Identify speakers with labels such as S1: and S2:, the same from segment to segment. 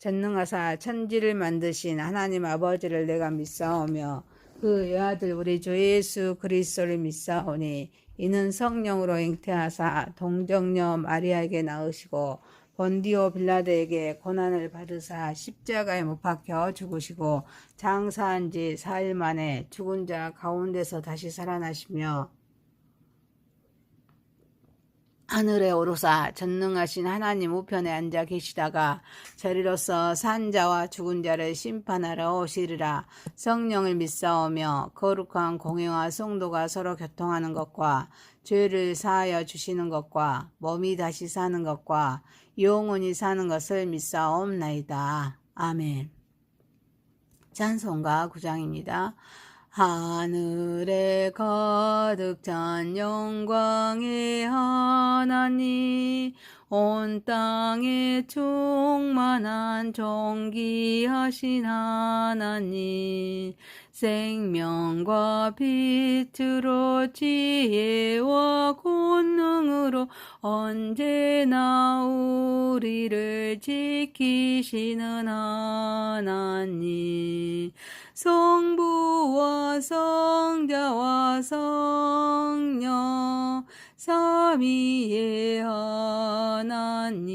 S1: 전능하사 천지를 만드신 하나님 아버지를 내가 믿사오며 그 외아들 우리 주 예수 그리스도를 믿사오니 이는 성령으로 잉태하사 동정녀 마리아에게 낳으시고 본디오 빌라도에게 고난을 받으사 십자가에 못 박혀 죽으시고 장사한 지 4일 만에 죽은 자 가운데서 다시 살아나시며 하늘에 오르사 전능하신 하나님 우편에 앉아 계시다가 저리로서 산 자와 죽은 자를 심판하러 오시리라. 성령을 믿사오며 거룩한 공회와 성도가 서로 교통하는 것과 죄를 사하여 주시는 것과 몸이 다시 사는 것과 영원히 사는 것을 믿사옵나이다. 아멘. 찬송가 9장입니다. 하늘에 가득 찬 영광의 하나님, 온 땅에 충만한 존귀하신 하나님, 생명과 빛으로 지혜와 권능으로 언제나 우리를 지키시는 하나님, 성부와 성자와 성령 삼위의 하나님,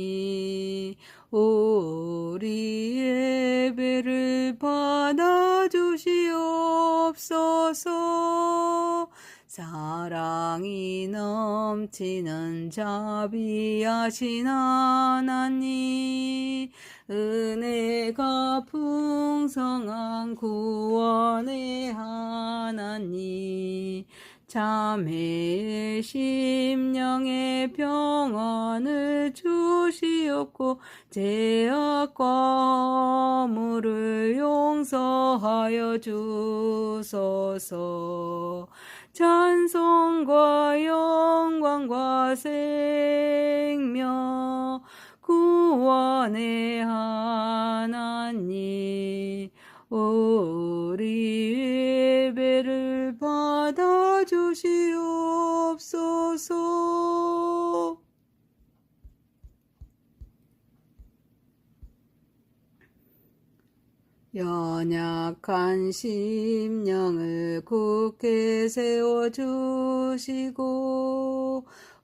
S1: 우리 예배를 받아주시옵소서. 사랑이 넘치는 자비하신 하나님, 은혜가 풍성한 구원의 하나님, 자매의 심령에 평안을 주시옵고 죄악과 허물을 용서하여 주소서. 찬송과 영광과 생명 구원의 하나님, 우리 예배를 받아주시옵소서. 연약한 심령을 굳게 세워주시고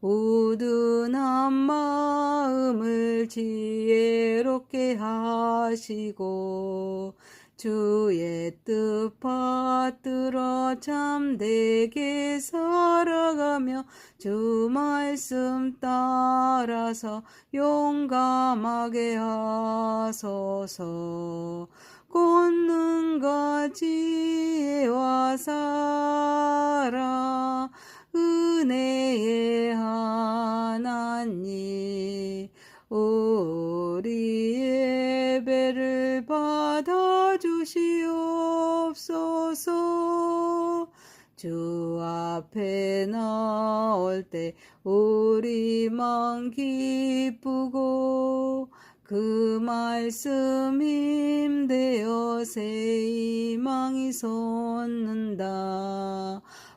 S1: 우둔한 마음을 지혜롭게 하시고 주의 뜻 받들어 참되게 살아가며 주 말씀 따라서 용감하게 하소서. 권능과 지혜와 사랑 은혜의 하나님, 우리 예배를 받아주시옵소서. 주 앞에 나올 때 우리 마음 기쁘고 그 말씀 힘되어 새 희망이 솟는다.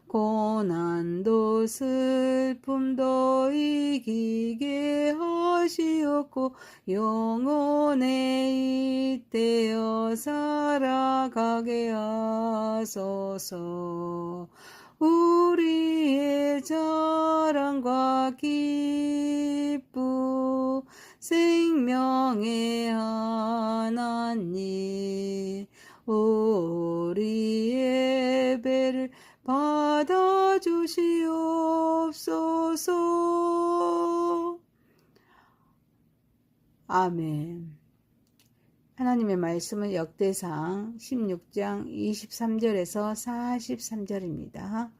S1: 고난도 슬픔도 이기게 하시옵고 영원에 잇대어 살아가게 하소서. 우리의 자랑과 기쁨 생명의 하나님, 우리 예배를 받아주시옵소서. 아멘. 하나님의 말씀은 역대상 16장 23절에서 43절입니다.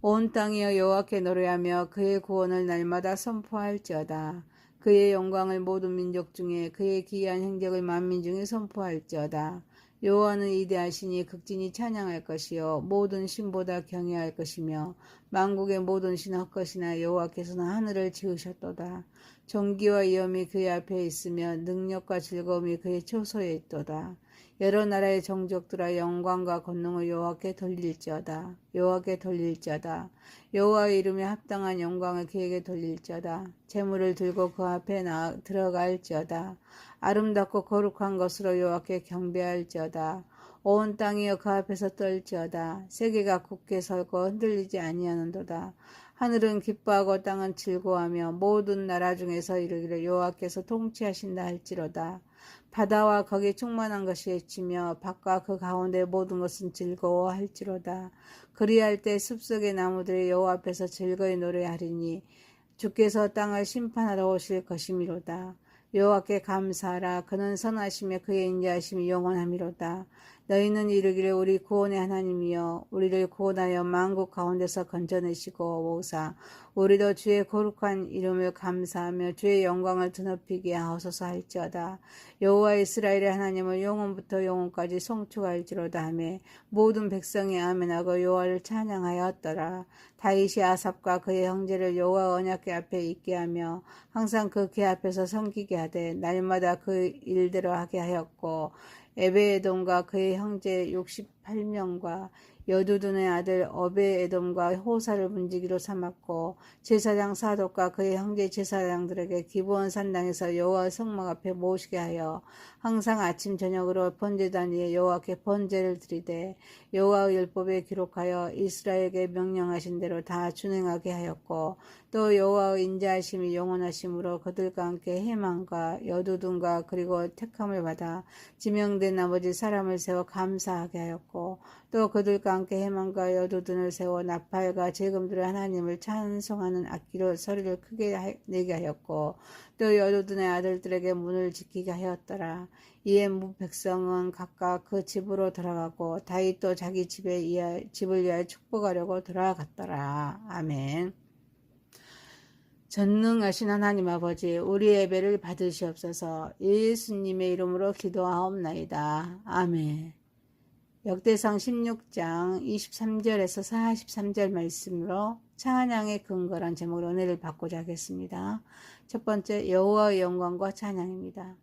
S1: 온 땅이여 여호와께 노래하며 그의 구원을 날마다 선포할지어다. 그의 영광을 모든 민족 중에 그의 기이한 행적을 만민 중에 선포할지어다. 여호와는 위대하시니 극진히 찬양할 것이요 모든 신보다 경외할 것이며 만국의 모든 신 헛것이나 여호와께서는 하늘을 지으셨도다. 존귀와 위엄이 그의 앞에 있으며 능력과 즐거움이 그의 초소에 있도다. 여러 나라의 정족들아 영광과 권능을 여호와께 돌릴지어다. 여호와께 돌릴지어다. 여호와의 이름에 합당한 영광을 그에게 돌릴지어다. 재물을 들고 그 앞에 들어갈지어다. 아름답고 거룩한 것으로 여호와께 경배할지어다. 온 땅이여 그 앞에서 떨지어다. 세계가 굳게 설고 흔들리지 아니하는도다. 하늘은 기뻐하고 땅은 즐거워하며 모든 나라 중에서 이르기를 여호와께서 통치하신다 할지로다. 바다와 거기 충만한 것이 외치며 밭과 그 가운데 모든 것은 즐거워할지로다. 그리할 때 숲속의 나무들이 여호와 앞에서 즐거이 노래하리니 주께서 땅을 심판하러 오실 것이미로다. 여호와께 감사하라. 그는 선하시며 그의 인자하심이 영원하미로다. 너희는 이르기를 우리 구원의 하나님이여 우리를 구원하여 만국 가운데서 건져내시고 모사 우리도 주의 거룩한 이름을 감사하며 주의 영광을 드높이게 하옵소서 할지어다. 여호와 이스라엘의 하나님을 영원부터 영원까지 송축할지로다 하며 모든 백성이 아멘하고 여호와를 찬양하였더라. 다윗이 아삽과 그의 형제를 여호와 언약궤 앞에 있게 하며 항상 그 궤 앞에서 섬기게 하되 날마다 그 일대로 하게 하였고 에베에돔과 그의 형제 68명과 여두둔의 아들 어베에돔과 호사를 문지기로 삼았고 제사장 사독과 그의 형제 제사장들에게 기브온 산당에서 여호와 성막 앞에 모시게 하여 항상 아침 저녁으로 번제단 위에 여호와께 번제를 드리되 여호와의 율법에 기록하여 이스라엘에게 명령하신 대로 다 준행하게 하였고 또 여호와의 인자하심이 영원하심으로 그들과 함께 해만과 여두둔과 그리고 택함을 받아 지명된 나머지 사람을 세워 감사하게 하였고 또 그들과 함께 해만과 여두둔을 세워 나팔과 재금들을 하나님을 찬송하는 악기로 소리를 크게 내게 하였고 또 여두둔의 아들들에게 문을 지키게 하였더라. 이에 백성은 각각 그 집으로 돌아가고 다윗도 자기 집을 위하여 축복하려고 돌아갔더라. 아멘. 전능하신 하나님 아버지, 우리 예배를 받으시옵소서. 예수님의 이름으로 기도하옵나이다. 아멘. 역대상 16장 23절에서 43절 말씀으로 찬양의 근거란 제목으로 은혜를 받고자 하겠습니다. 첫 번째, 여호와의 영광과 찬양입니다.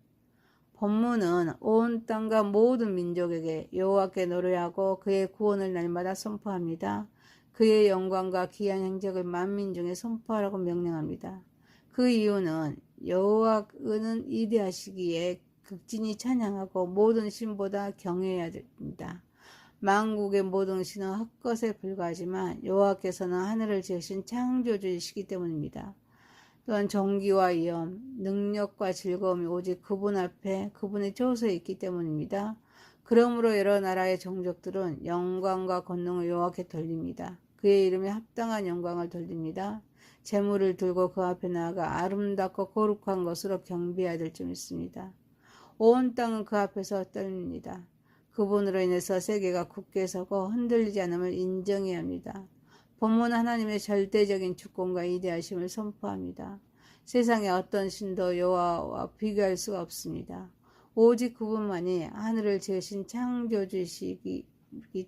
S1: 본문은 온 땅과 모든 민족에게 여호와께 노래하고 그의 구원을 날마다 선포합니다. 그의 영광과 귀한 행적을 만민 중에 선포하라고 명령합니다. 그 이유는 여호와는 위대하시기에 극진히 찬양하고 모든 신보다 경외해야 됩니다. 만국의 모든 신은 헛것에 불과하지만 여호와께서는 하늘을 지으신 창조주이시기 때문입니다. 또한 존귀와 위엄, 능력과 즐거움이 오직 그분 앞에 그분의 초소에 있기 때문입니다. 그러므로 여러 나라의 종족들은 영광과 권능을 여호와께 돌립니다. 그의 이름에 합당한 영광을 돌립니다. 재물을 들고 그 앞에 나아가 아름답고 거룩한 것으로 경배해야 될 줄 믿습니다. 온 땅은 그 앞에서 떨립니다. 그분으로 인해서 세계가 굳게 서고 흔들리지 않음을 인정해야 합니다. 본문 하나님의 절대적인 주권과 위대하심을 선포합니다. 세상의 어떤 신도 여호와와 비교할 수가 없습니다. 오직 그분만이 하늘을 지으신 창조주시기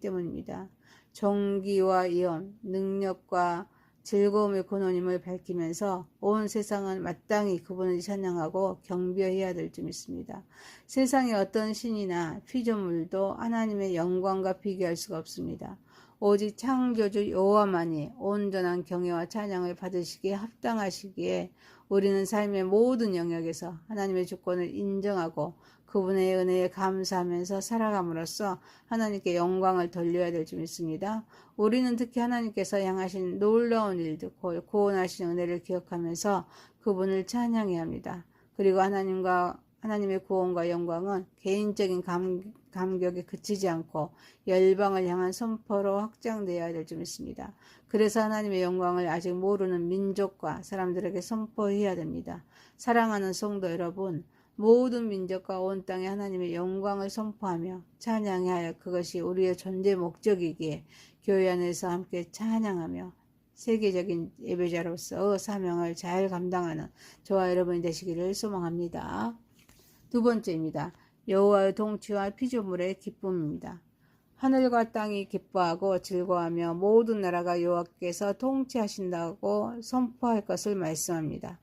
S1: 때문입니다. 존귀와 위엄, 능력과 즐거움의 근원임을 밝히면서 온 세상은 마땅히 그분을 찬양하고 경배해야 될 줄 믿습니다. 세상의 어떤 신이나 피조물도 하나님의 영광과 비교할 수가 없습니다. 오직 창조주 여호와만이 온전한 경외와 찬양을 받으시기에 합당하시기에 우리는 삶의 모든 영역에서 하나님의 주권을 인정하고 그분의 은혜에 감사하면서 살아감으로써 하나님께 영광을 돌려야 될 줄 믿습니다. 우리는 특히 하나님께서 향하신 놀라운 일들, 구원하신 은혜를 기억하면서 그분을 찬양해야 합니다. 그리고 하나님의 구원과 영광은 개인적인 감격에 그치지 않고 열방을 향한 선포로 확장되어야 될 줄 믿습니다. 그래서 하나님의 영광을 아직 모르는 민족과 사람들에게 선포해야 됩니다. 사랑하는 성도 여러분, 모든 민족과 온 땅에 하나님의 영광을 선포하며 찬양해야 할 그것이 우리의 존재 목적이기에 교회 안에서 함께 찬양하며 세계적인 예배자로서 사명을 잘 감당하는 저와 여러분이 되시기를 소망합니다. 두 번째입니다. 여호와의 통치와 피조물의 기쁨입니다. 하늘과 땅이 기뻐하고 즐거워하며 모든 나라가 여호와께서 통치하신다고 선포할 것을 말씀합니다.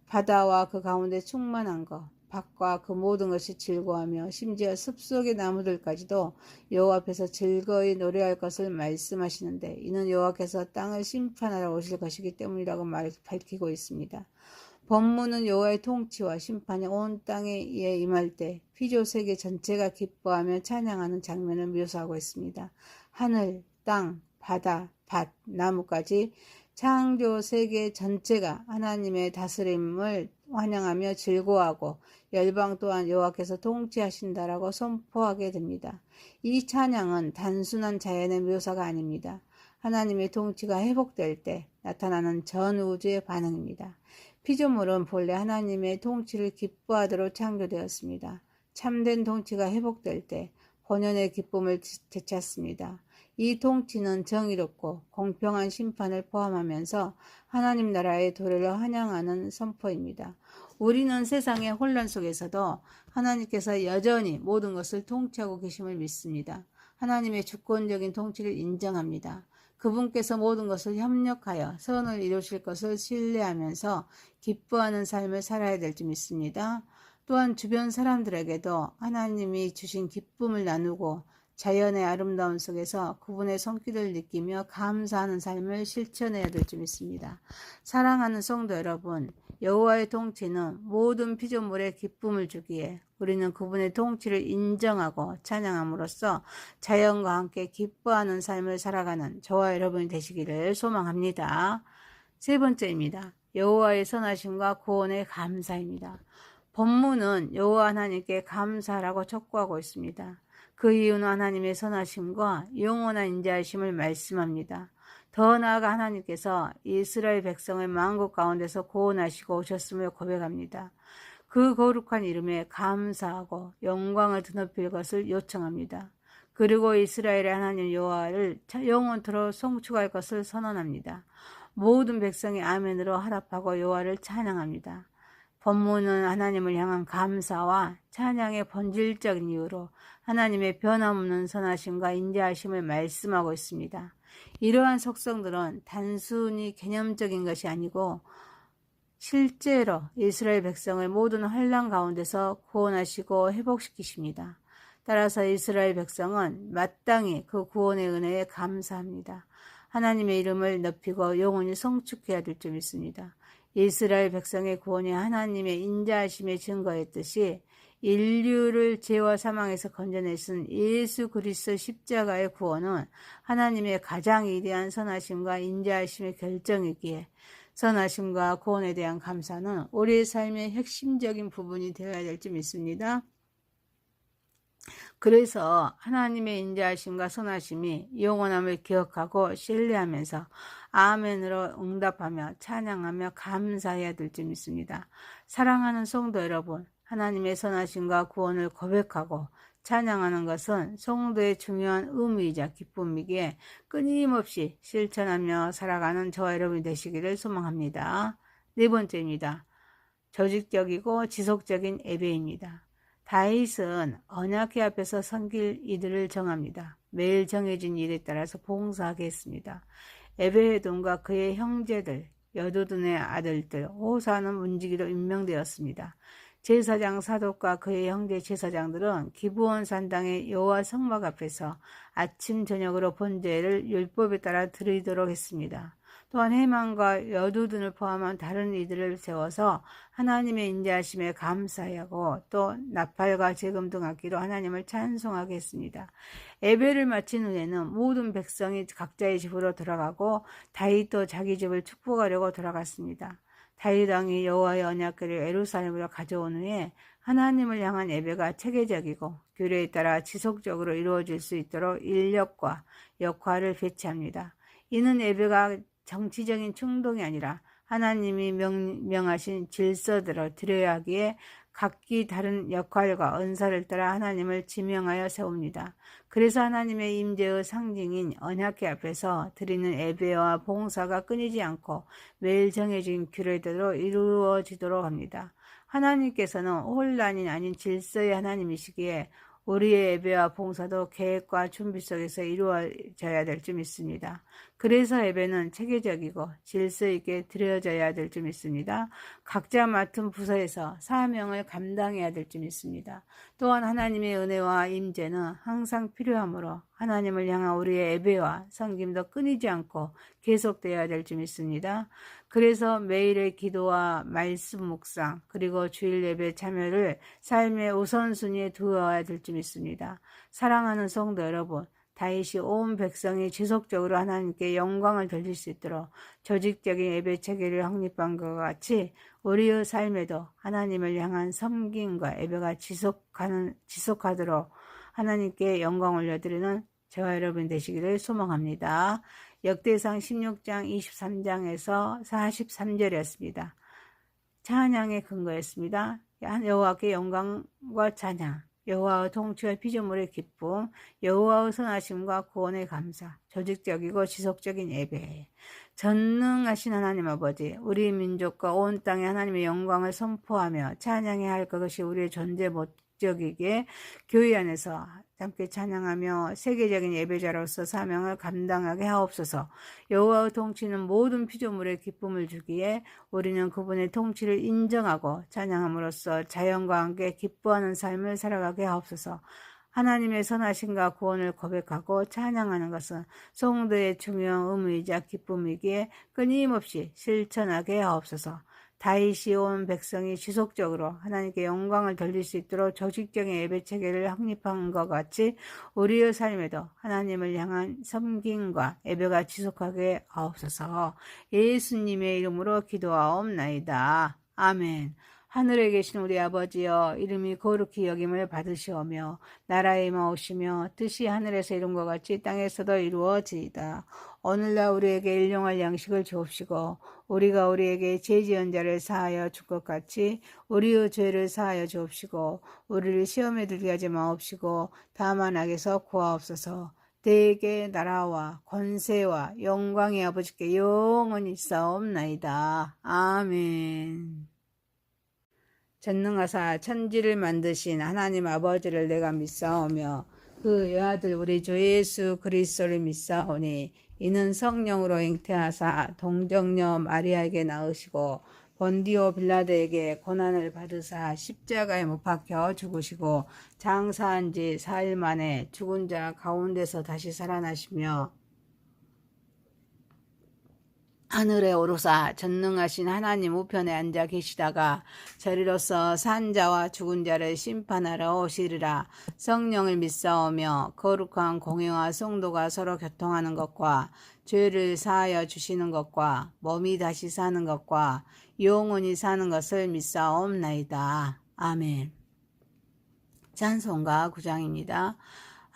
S1: 바다와 그 가운데 충만한 것, 밭과 그 모든 것이 즐거워하며 심지어 숲속의 나무들까지도 여호와 앞에서 즐거이 노래할 것을 말씀하시는데, 이는 여호와께서 땅을 심판하러 오실 것이기 때문이라고 밝히고 있습니다. 본문은 여호와의 통치와 심판이 온 땅에 임할 때 피조 세계 전체가 기뻐하며 찬양하는 장면을 묘사하고 있습니다. 하늘, 땅, 바다, 밭, 나무까지 창조 세계 전체가 하나님의 다스림을 환영하며 즐거워하고 열방 또한 여호와께서 통치하신다라고 선포하게 됩니다. 이 찬양은 단순한 자연의 묘사가 아닙니다. 하나님의 통치가 회복될 때 나타나는 전 우주의 반응입니다. 피조물은 본래 하나님의 통치를 기뻐하도록 창조되었습니다. 참된 통치가 회복될 때 본연의 기쁨을 되찾습니다. 이 통치는 정의롭고 공평한 심판을 포함하면서 하나님 나라의 도래를 환영하는 선포입니다. 우리는 세상의 혼란 속에서도 하나님께서 여전히 모든 것을 통치하고 계심을 믿습니다. 하나님의 주권적인 통치를 인정합니다. 그분께서 모든 것을 협력하여 선을 이루실 것을 신뢰하면서 기뻐하는 삶을 살아야 될 줄 믿습니다. 또한 주변 사람들에게도 하나님이 주신 기쁨을 나누고 자연의 아름다움 속에서 그분의 손길을 느끼며 감사하는 삶을 실천해야 될 줄 믿습니다. 사랑하는 성도 여러분, 여호와의 통치는 모든 피조물에 기쁨을 주기에 우리는 그분의 통치를 인정하고 찬양함으로써 자연과 함께 기뻐하는 삶을 살아가는 저와 여러분이 되시기를 소망합니다. 세 번째입니다. 여호와의 선하심과 구원에 감사입니다. 본문은 여호와 하나님께 감사하라고 촉구하고 있습니다. 그 이유는 하나님의 선하심과 영원한 인자하심을 말씀합니다. 더 나아가 하나님께서 이스라엘 백성을 만국 가운데서 구원하시고 오셨음을 고백합니다. 그 거룩한 이름에 감사하고 영광을 드높일 것을 요청합니다. 그리고 이스라엘의 하나님 여호와를 영원토록 송축할 것을 선언합니다. 모든 백성이 아멘으로 화답하고 여호와를 찬양합니다. 본문은 하나님을 향한 감사와 찬양의 본질적인 이유로 하나님의 변함없는 선하심과 인자하심을 말씀하고 있습니다. 이러한 속성들은 단순히 개념적인 것이 아니고 실제로 이스라엘 백성을 모든 환난 가운데서 구원하시고 회복시키십니다. 따라서 이스라엘 백성은 마땅히 그 구원의 은혜에 감사합니다. 하나님의 이름을 높이고 영원히 성축해야 될 줄 믿습니다. 이스라엘 백성의 구원이 하나님의 인자하심의 증거였듯이 인류를 죄와 사망에서 건져내신 예수 그리스도 십자가의 구원은 하나님의 가장 위대한 선하심과 인자하심의 결정이기에 선하심과 구원에 대한 감사는 우리의 삶의 핵심적인 부분이 되어야 될 줄 믿습니다. 그래서 하나님의 인자하심과 선하심이 영원함을 기억하고 신뢰하면서 아멘으로 응답하며 찬양하며 감사해야 될 줄 믿습니다. 사랑하는 성도 여러분, 하나님의 선하심과 구원을 고백하고 찬양하는 것은 성도의 중요한 의미이자 기쁨이기에 끊임없이 실천하며 살아가는 저와 여러분이 되시기를 소망합니다. 네 번째입니다. 조직적이고 지속적인 예배입니다. 다윗은 언약궤 앞에서 섬길 이들을 정합니다. 매일 정해진 일에 따라서 봉사하게 했습니다. 에베에돔과 그의 형제들, 여두둔의 아들들, 호사는 문지기로 임명되었습니다. 제사장 사독과 그의 형제 제사장들은 기브온 산당의 여호와 성막 앞에서 아침 저녁으로 번제를 율법에 따라 드리도록 했습니다. 또한 해만과 여두둔을 포함한 다른 이들을 세워서 하나님의 인자하심에 감사하고 또 나팔과 제금 등 악기로 하나님을 찬송하게 했습니다. 예배를 마친 후에는 모든 백성이 각자의 집으로 돌아가고 다윗도 자기 집을 축복하려고 돌아갔습니다. 다윗 왕이 여호와의 언약궤를 예루살렘으로 가져온 후에 하나님을 향한 예배가 체계적이고 규례에 따라 지속적으로 이루어질 수 있도록 인력과 역할을 배치합니다. 이는 예배가 정치적인 충동이 아니라 하나님이 명하신 질서대로 드려야 하기에 각기 다른 역할과 은사를 따라 하나님을 지명하여 세웁니다. 그래서 하나님의 임재의 상징인 언약궤 앞에서 드리는 예배와 봉사가 끊이지 않고 매일 정해진 규례대로 이루어지도록 합니다. 하나님께서는 혼란이 아닌 질서의 하나님이시기에 우리의 예배와 봉사도 계획과 준비 속에서 이루어져야 될 줄 믿습니다. 그래서 예배는 체계적이고 질서 있게 드려져야 될 줄 믿습니다. 각자 맡은 부서에서 사명을 감당해야 될 줄 믿습니다. 또한 하나님의 은혜와 임재는 항상 필요하므로 하나님을 향한 우리의 예배와 섬김도 끊이지 않고 계속되어야 될 줄 믿습니다. 그래서 매일의 기도와 말씀 묵상 그리고 주일 예배 참여를 삶의 우선순위에 두어야 될 줄 믿습니다. 사랑하는 성도 여러분, 다윗이 온 백성이 지속적으로 하나님께 영광을 돌릴 수 있도록 조직적인 예배 체계를 확립한 것과 같이 우리의 삶에도 하나님을 향한 섬김과 예배가 지속하도록 하나님께 영광 올려드리는 저와 여러분 되시기를 소망합니다. 역대상 16장 23장에서 43절이었습니다. 찬양의 근거였습니다. 여호와께 영광과 찬양, 여호와의 통치와 피조물의 기쁨, 여호와의 선하심과 구원의 감사, 조직적이고 지속적인 예배. 전능하신 하나님 아버지, 우리 민족과 온 땅에 하나님의 영광을 선포하며 찬양해야 할 것이 우리의 존재 목적이기에 교회 안에서 함께 찬양하며 세계적인 예배자로서 사명을 감당하게 하옵소서. 여호와의 통치는 모든 피조물의 기쁨을 주기에 우리는 그분의 통치를 인정하고 찬양함으로써 자연과 함께 기뻐하는 삶을 살아가게 하옵소서. 하나님의 선하심과 구원을 고백하고 찬양하는 것은 성도의 중요한 의무이자 기쁨이기에 끊임없이 실천하게 하옵소서. 다윗이 온 백성이 지속적으로 하나님께 영광을 돌릴 수 있도록 조직적인 예배 체계를 확립한 것 같이 우리의 삶에도 하나님을 향한 섬김과 예배가 지속하게 하옵소서. 예수님의 이름으로 기도하옵나이다. 아멘. 하늘에 계신 우리 아버지여, 이름이 거룩히 여김을 받으시오며 나라에 임하오시며 뜻이 하늘에서 이룬 것 같이 땅에서도 이루어지이다. 오늘날 우리에게 일용할 양식을 주옵시고 우리가 우리에게 죄 지은 자를 사하여 줄 것 같이 우리의 죄를 사하여 주옵시고 우리를 시험에 들게 하지 마옵시고 다만 악에서 구하옵소서. 대개 나라와 권세와 영광이 아버지께 영원히 싸움나이다. 아멘. 전능하사 천지를 만드신 하나님 아버지를 내가 믿사오며 그 여아들 우리 주 예수 그리스도를 믿사오니 이는 성령으로 잉태하사 동정녀 마리아에게 낳으시고 본디오 빌라도에게 고난을 받으사 십자가에 못 박혀 죽으시고 장사한 지 4일 만에 죽은 자 가운데서 다시 살아나시며 하늘에 오르사 전능하신 하나님 우편에 앉아 계시다가 저리로서 산 자와 죽은 자를 심판하러 오시리라. 성령을 믿사오며 거룩한 공회와 성도가 서로 교통하는 것과 죄를 사하여 주시는 것과 몸이 다시 사는 것과 영원히 사는 것을 믿사옵나이다. 아멘. 찬송가 9장입니다.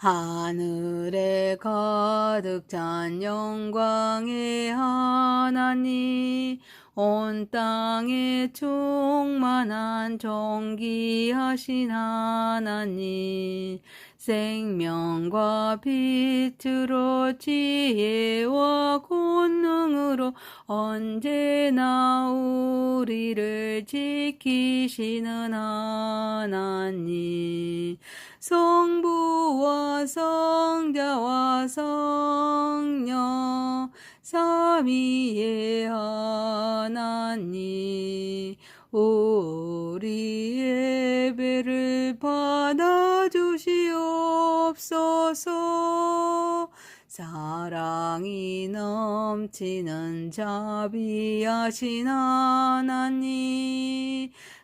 S1: 하늘에 가득 찬 영광의 하나님, 온 땅에 충만한 존귀하신 하나님, 생명과 빛으로 지혜와 권능으로 언제나 우리를 지키시는 하나님, 성부와 성자와 성령 삼위의 하나님, 우리 예배를 받아주시옵소서. 사랑이 넘치는 자비하신 하나님,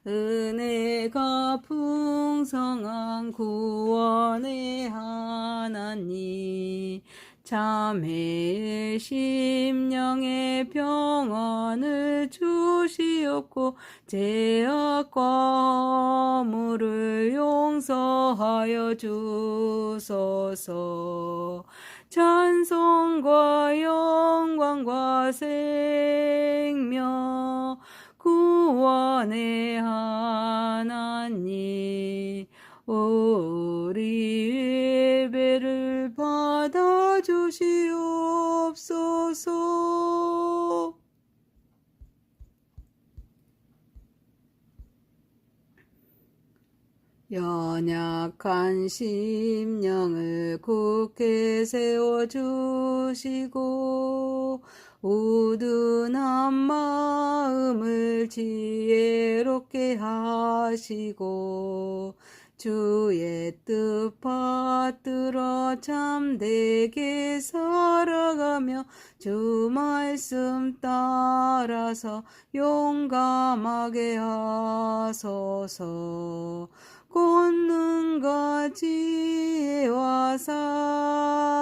S1: 은혜가 풍성한 구원의 하나님, 자매의 심령에 평안을 주시옵고 죄악과 허물을 용서하여 주소서. 찬송과 영광과 생명 구원의 하나님, 우리 예배를 받아주시옵소서. 연약한 심령을 굳게 세워주시고 우둔한 마음을 지혜롭게 하시고 주의 뜻 받들어 참되게 살아가며 주 말씀 따라서 용감하게 하소서. 권능과 지혜와 사랑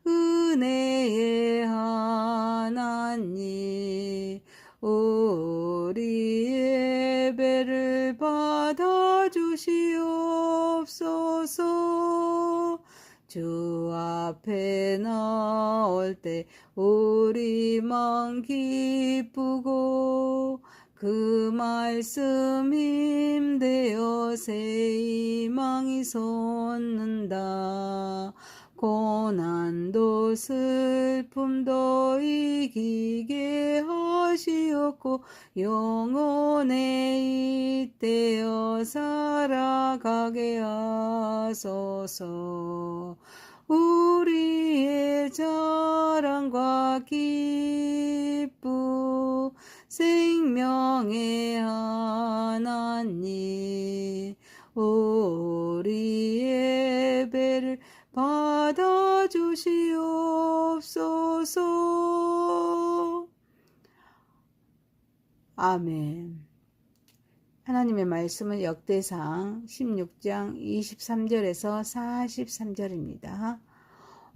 S1: 은혜의 하나님 우리 예배를 받아주시옵소서. 주 앞에 나올 때 우리 마음 기쁘고 그 말씀 힘되어 새 희망이 솟는다. 고난도 슬픔도 이기게 하시옵고 영원에 잇대어 살아가게 하소서. 우리의 자랑과 기쁨 생명의 하나님 우리 예배를 받아주시옵소서. 아멘. 하나님의 말씀은 역대상 16장 23절에서 43절입니다.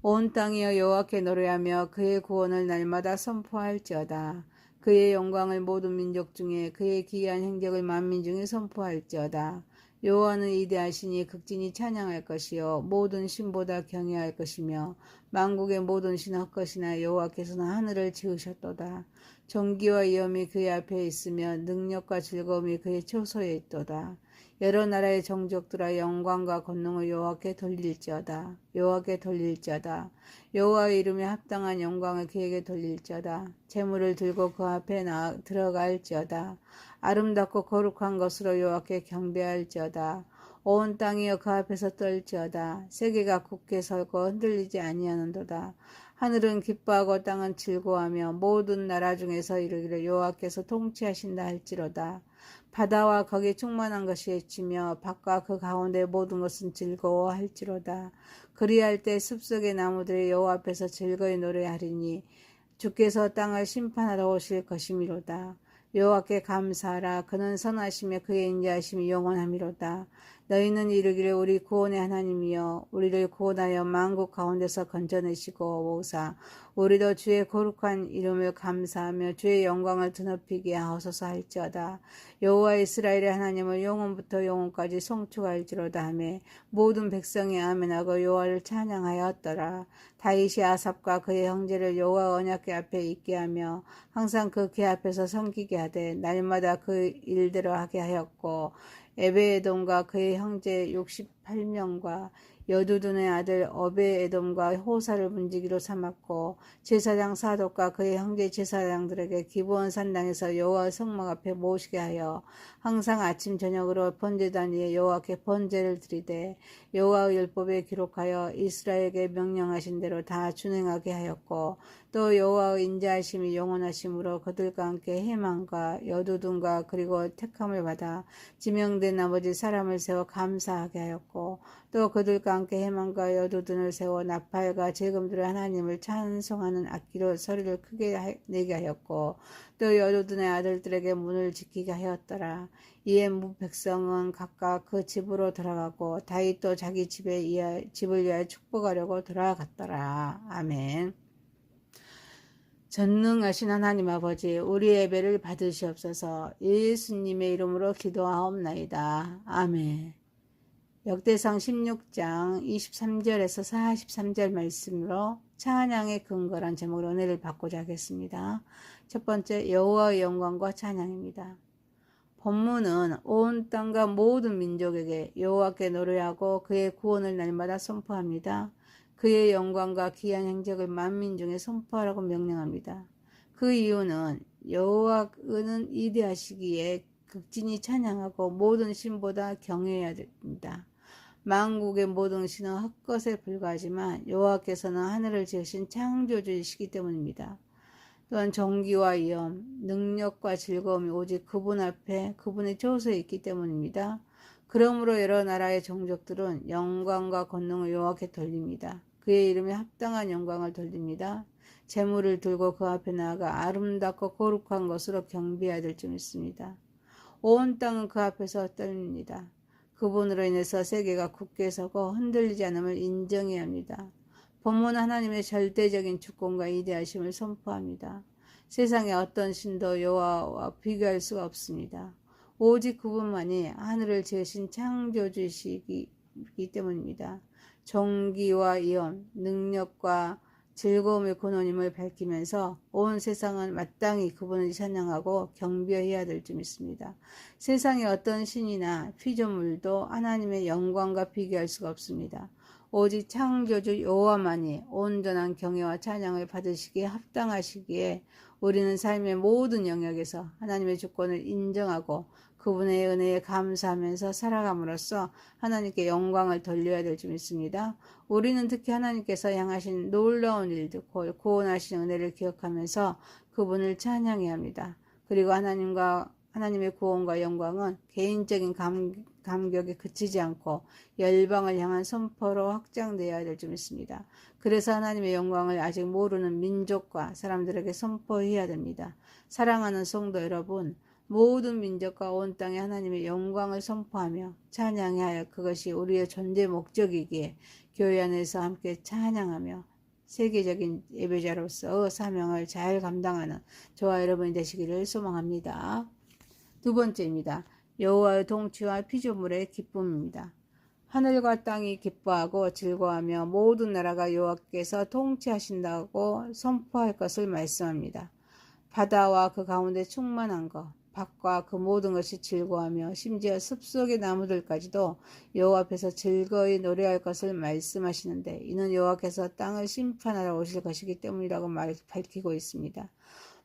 S1: 온 땅이여 여호와께 노래하며 그의 구원을 날마다 선포할지어다. 그의 영광을 모든 민족 중에 그의 기이한 행적을 만민 중에 선포할지어다. 여호와는 위대하시니 극진히 찬양할 것이요 모든 신보다 경외할 것이며 만국의 모든 신은 헛것이나 여호와께서는 하늘을 지으셨도다. 존귀와 위엄이 그의 앞에 있으며 능력과 즐거움이 그의 초소에 있도다. 여러 나라의 정족들아 영광과 권능을 여호와께 돌릴지어다. 여호와께 돌릴지어다. 여호와의 이름에 합당한 영광을 그에게 돌릴지어다. 재물을 들고 그 앞에 들어갈지어다. 아름답고 거룩한 것으로 여호와께 경배할지어다. 온 땅이여 그 앞에서 떨지어다. 세계가 굳게 서고 흔들리지 아니하는도다. 하늘은 기뻐하고 땅은 즐거워하며 모든 나라 중에서 이르기를 여호와께서 통치하신다 할지로다. 바다와 거기 충만한 것이 외치며 밭과 그 가운데 모든 것은 즐거워할지로다. 그리할 때 숲속의 나무들이 여호와 앞에서 즐거이 노래하리니 주께서 땅을 심판하러 오실 것이미로다. 여호와께 감사하라. 그는 선하시며 그의 인자하심이 영원하미로다. 너희는 이르기를 우리 구원의 하나님이여 우리를 구원하여 만국 가운데서 건져내시고 모사 우리도 주의 거룩한 이름을 감사하며 주의 영광을 드높이게 하소서 할지어다. 여호와 이스라엘의 하나님을 영원부터 영원까지 송축할지로다 하며 모든 백성이 아멘하고 여호와를 찬양하였더라. 다윗이 아삽과 그의 형제를 여호와 언약궤 앞에 있게 하며 항상 그 궤 앞에서 섬기게 하되 날마다 그 일대로 하게 하였고 에베에돔과 그의 형제 68명과 여두둔의 아들 어베에돔과 호사를 문지기로 삼았고 제사장 사독과 그의 형제 제사장들에게 기브온 산당에서 여호와 성막 앞에 모시게 하여 항상 아침 저녁으로 번제단 위에 여호와께 번제를 드리되 여호와의 율법에 기록하여 이스라엘에게 명령하신 대로 다 준행하게 하였고 또 여호와의 인자하심이 영원하심으로 그들과 함께 해만과 여두둔과 그리고 택함을 받아 지명된 나머지 사람을 세워 감사하게 하였고 또 그들과 함께 해만과 여두둔을 세워 나팔과 재금들을 하나님을 찬송하는 악기로 소리를 크게 내게 하였고 또 여두둔의 아들들에게 문을 지키게 하였더라. 이에 백성은 각각 그 집으로 돌아가고 다윗도 자기 집을 위하여 축복하려고 돌아갔더라. 아멘. 전능하신 하나님 아버지 우리 예배를 받으시옵소서. 예수님의 이름으로 기도하옵나이다. 아멘. 역대상 16장 23절에서 43절 말씀으로 찬양의 근거란 제목으로 은혜를 받고자 하겠습니다. 첫 번째 여호와의 영광과 찬양입니다. 본문은 온 땅과 모든 민족에게 여호와께 노래하고 그의 구원을 날마다 선포합니다. 그의 영광과 기이한 행적을 만민 중에 선포하라고 명령합니다. 그 이유는 여호와는 위대하시기에 극진히 찬양하고 모든 신보다 경외해야 됩니다. 만국의 모든 신은 헛것에 불과하지만 여호와께서는 하늘을 지으신 창조주이시기 때문입니다. 또한 존귀와 위엄, 능력과 즐거움이 오직 그분 앞에 그분의 조소에 있기 때문입니다. 그러므로 여러 나라의 종족들은 영광과 권능을 여호와께 돌립니다. 그의 이름에 합당한 영광을 돌립니다. 재물을 들고 그 앞에 나아가 아름답고 거룩한 것으로 경배해야 될 줄 믿습니다. 온 땅은 그 앞에서 떨립니다. 그분으로 인해서 세계가 굳게 서고 흔들리지 않음을 인정해야 합니다. 본문 하나님의 절대적인 주권과 위대하심을 선포합니다. 세상의 어떤 신도 여호와와 비교할 수가 없습니다. 오직 그분만이 하늘을 지으신 창조주시기 때문입니다. 존귀와 위엄, 능력과 즐거움의 근원임을 밝히면서 온 세상은 마땅히 그분을 찬양하고 경배해야 될 줄 믿습니다. 세상의 어떤 신이나 피조물도 하나님의 영광과 비교할 수가 없습니다. 오직 창조주 여호와만이 온전한 경외와 찬양을 받으시기에 합당하시기에 우리는 삶의 모든 영역에서 하나님의 주권을 인정하고 그분의 은혜에 감사하면서 살아감으로써 하나님께 영광을 돌려야 될 줄 믿습니다. 우리는 특히 하나님께서 향하신 놀라운 일들, 구원하신 은혜를 기억하면서 그분을 찬양해야 합니다. 그리고 하나님의 구원과 영광은 개인적인 감격에 그치지 않고 열방을 향한 선포로 확장되어야 될 줄 믿습니다. 그래서 하나님의 영광을 아직 모르는 민족과 사람들에게 선포해야 됩니다. 사랑하는 성도 여러분, 모든 민족과 온 땅에 하나님의 영광을 선포하며 찬양해야 할 그것이 우리의 존재 목적이기에 교회 안에서 함께 찬양하며 세계적인 예배자로서 사명을 잘 감당하는 저와 여러분이 되시기를 소망합니다. 두 번째입니다. 여호와의 통치와 피조물의 기쁨입니다. 하늘과 땅이 기뻐하고 즐거워하며 모든 나라가 여호와께서 통치하신다고 선포할 것을 말씀합니다. 바다와 그 가운데 충만한 것, 밭과 그 모든 것이 즐거워하며 심지어 숲속의 나무들까지도 여호와 앞에서 즐거이 노래할 것을 말씀하시는데 이는 여호와께서 땅을 심판하러 오실 것이기 때문이라고 밝히고 있습니다.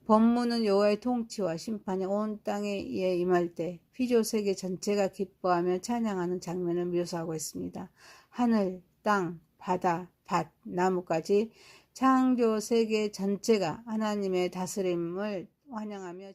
S1: 본문은 여호와의 통치와 심판이 온 땅에 임할 때 피조 세계 전체가 기뻐하며 찬양하는 장면을 묘사하고 있습니다. 하늘, 땅, 바다, 밭, 나무까지 창조 세계 전체가 하나님의 다스림을 환영하며